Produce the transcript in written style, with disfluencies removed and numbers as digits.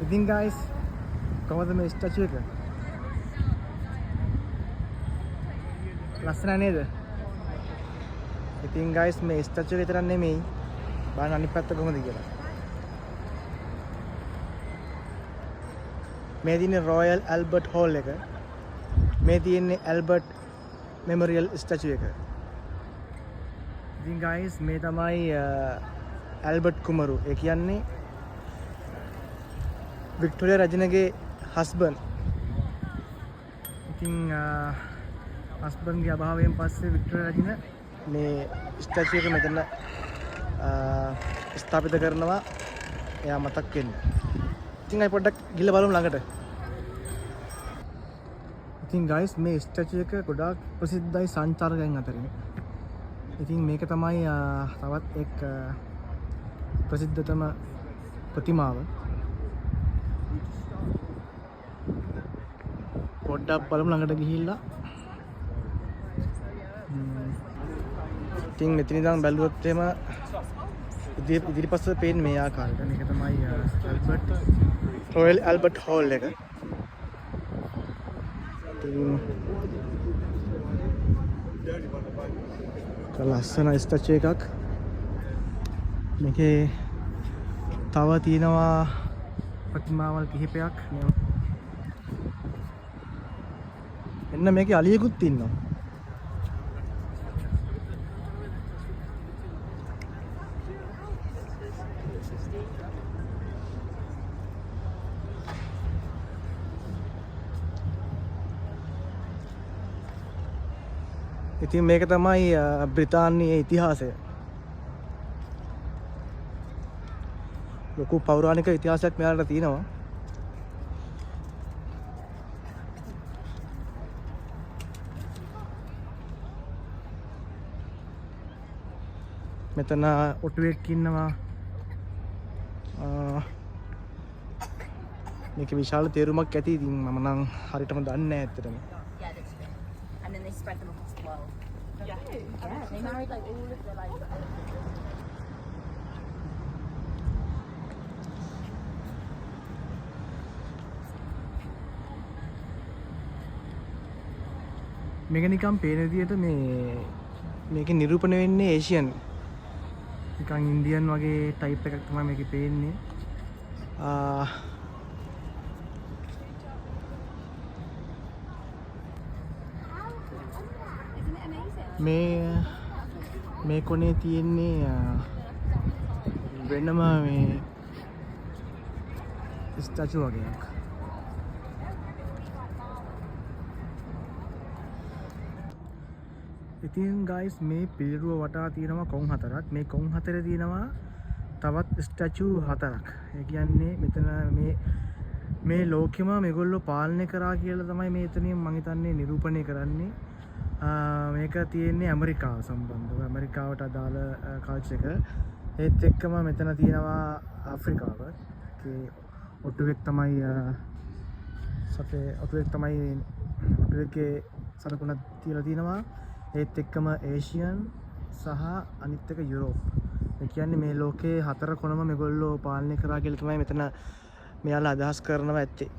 ඉතින් guys කොහොමද මේ ස්ටැචු එක? ලස්සන නේද? ඉතින් guys මේ ස්ටැචු එක විතරක් නෙමෙයි බලන්න අනිත් පැත්ත කොහොමද කියලා. මේ තියෙන්නේ රොයල් ඇල්බර්ට් හෝල් එක. මේ තියෙන්නේ ඇල්බර්ට් මෙමෝරියල් ස්ටැචු එක. ඉතින් guys මේ තමයි ඇල්බර්ට් කුමරු. ඒ කියන්නේ වික්ටෝරියා රජුගේ හස්බන්ඩ්. ඉතින් හස්බන්ඩ්ගේ අභාවයෙන් පස්සේ වික්ටෝරියා රජුන මේ ස්ටැචු එක මෙතන ස්ථාපිත කරනවා. එයා මතක් වෙන්න. ඉතින් අපි පොඩ්ඩක් ගිහලා බලමු ළඟට. ඉතින් guys මේ ස්ටැචු එක ගොඩාක් ප්‍රසිද්ධයි සංචාරකයන් අතරින්. ඉතින් මේක තමයි තවත් එක් ප්‍රසිද්ධතම ප්‍රතිමාව. පොඩ්ඩක් බලමු ළඟට ගිහිල්ලා. ඉතින් මෙතන ඉඳන් බැලුවොත් එහෙම ඉදිරිපස්ස පේන්නේ මේ ආකාරයට. මේක තමයි ඇල්බර්ට් රොයල් ඇල්බර්ට් හෝල් එක. ලස්සන ස්ටැචු එකක්. මේකේ තව තියෙනවා ප්‍රතිමාවල් කිහිපයක්. එන්න මේකේ අලියෙකුත් ඉන්නවා. ඉතින් මේක තමයි බ්‍රිතාන්‍යයේ ඉතිහාසය. ලොකු පෞරාණික ඉතිහාසයක් මෙයාලට තියෙනවා. මෙතන ඔටුවෙක් ඉන්නවා. මේක විශාල තේරුමක් ඇති. ඉතින් මම නම් හරියටම දන්නේ නැහැ ඇත්තටම. And then they spread them across the world. Yeah, they married like all of their like. මේක නිකන් පේන විදියට මේකේ නිරූපණය වෙන්නේ ඒෂියන්. නිකන් ඉන්දියන් වගේ ටයිප් එකක් තමයි මේකේ පේන්නේ. මේ කොනේ තියෙන්නේ වෙනම මේ ස්ටැචු වගේක්. ඉතින් guys මේ පිළිරුව වටා තියෙනවා කොන් හතරක්. මේ කොන් හතරේ තියෙනවා තවත් ස්ටැචු හතරක්. ඒ කියන්නේ මෙතන මේ ලෝකෙම මේගොල්ලෝ පාලනය කරා කියලා තමයි මේ එතනින් මම හිතන්නේ නිරූපණය කරන්නේ. මේක තියෙන්නේ ඇමරිකාව සම්බන්ධව. ඇමරිකාවට අදාළ කල්චර් එක. ඒත් එක්කම මෙතන තියෙනවා අප්‍රිකාව. ඒ ඔටුවෙක් තමයි ඔටුවෙක්ගේ සලකුණක් තියලා තියෙනවා. ඒත් එක්කම ඒෂියන් සහ අනිත් එක යුරෝප්. ඒ කියන්නේ මේ ලෝකේ හතර කොනම මේගොල්ලෝ පාලනය කරා කියලා තමයි මෙතන මෙයාලා අදහස් කරනවා ඇත්තේ.